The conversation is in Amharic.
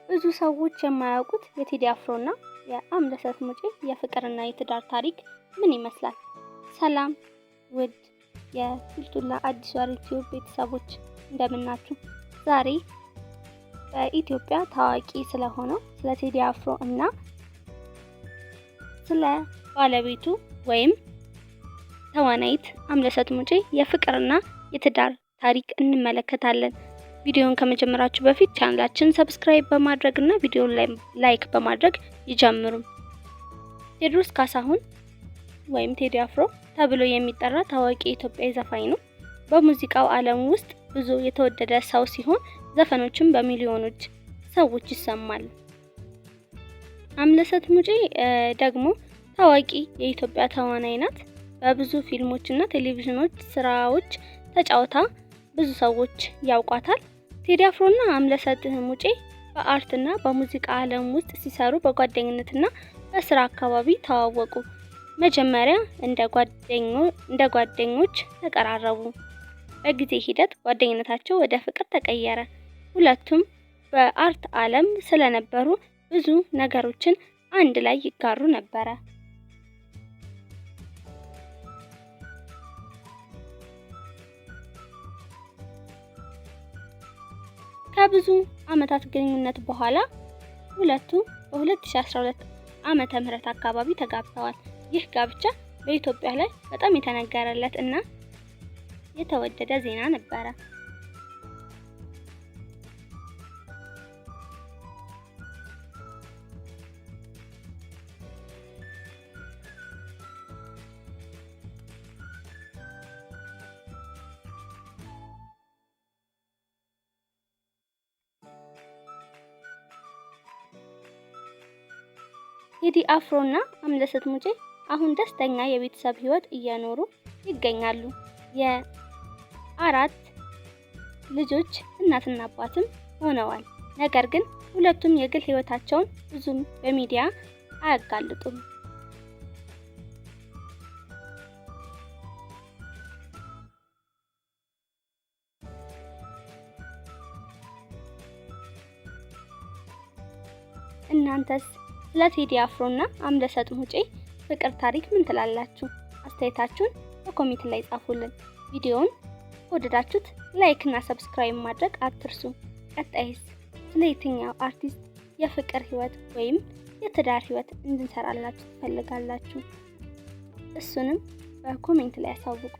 ብዙ ሰዎች የማያውቁት የቴዲ አፍሮና የአምለሰት ሙጬ የፍቅርና የትዳር ታሪክ ምን ይመስላል? ሰላም ውድ የቱልቱላ አዲስ ወሬ ቲዩብ ቤተሰቦች እንደምናችሁ። ዛሬ በኢትዮጵያ ታዋቂ ስለሆነው ስለ ቴዲ አፍሮ እና ስለ ባለቤቱ ወይም ተዋናይት አምለሰት ሙጬ የፍቅርና የትዳር ታሪክ እንመለከታለን። ቪዲዮውን ከመጀመራችሁ በፊት ቻናላችንን ሰብስክራይብ በማድረግና ቪዲዮውን ላይክ በማድረግ ይጀምሩ። ቴዎድሮስ ካሳሁን ወይም ቴዲ አፍሮ ተብሎ የሚጠራ ታዋቂ የኢትዮጵያ ዘፋኝ ነው። በሙዚቃው ዓለም ውስጥ ብዙ የተወደደ ሰው ሲሆን ዘፈኖችም በሚሊዮኖች ሰዎች ይሰማሉ። አምለሰት ሙጬ ደግሞ ታዋቂ የኢትዮጵያ ተዋናይ ናት። በብዙ ፊልሞችና ቴሌቪዥኖች ስራዎች ተጫውታ ብዙ ሰዎች ያውቋታል። ቴዲ አፍሮና አምለሰት ሙጬ በአርትና በሙዚቃ ዓለም ውስጥ ሲሰሩ በጓደኝነትና በስራ አካባቢ ተዋወቁ። መጀመሪያ እንደ ጓደኞች ተቀራረቡ። በጊዜ ሂደት ጓደኝነታቸው ወደ ፍቅር ተቀየረ። ሁለቱም በአርት ዓለም ስለነበሩ ብዙ ነገሮችን አንድ ላይ ይጋሩ ነበር። ከብዙ ዓመታት ግንኙነት በኋላ ሁለቱ በ2012 ዓመተ ምህረት አካባቢ ተጋብተዋል። ይህ ጋብቻ በኢትዮጵያ ላይ በጣም የተነገረለት እና የተወደደ ዜና ነበር። ቴዲ አፍሮና አምለሰት ሙጬ አሁን ደስተኛ የቤተሰብ ህይወት እየኖሩ ይገኛሉ። የአራት ልጆች እናትና አባትም ሆነዋል። ነገር ግን ሁለቱም የግል ህይወታቸውን ብዙም በሚዲያ አያጋልጡም። እናንተስ ስለ ቴዲ አፍሮና አምለሰት ሙጬ ፍቅር ታሪክ ምን ትላላችሁ? አስተያየታችሁን በኮሜንት ላይ ጻፉልን። ቪዲዮውን ወደዳችሁት ላይክ እና ሰብስክራይብ ማድረግ አትርሱ። ቀጣይስ ስለ የትኛው አርቲስት የፍቅር ህይወት ወይም የትዳር ህይወት እንድንሰራላችሁ ትፈልጋላችሁ? እሱንም በኮሜንት ላይ ያሳውቁ።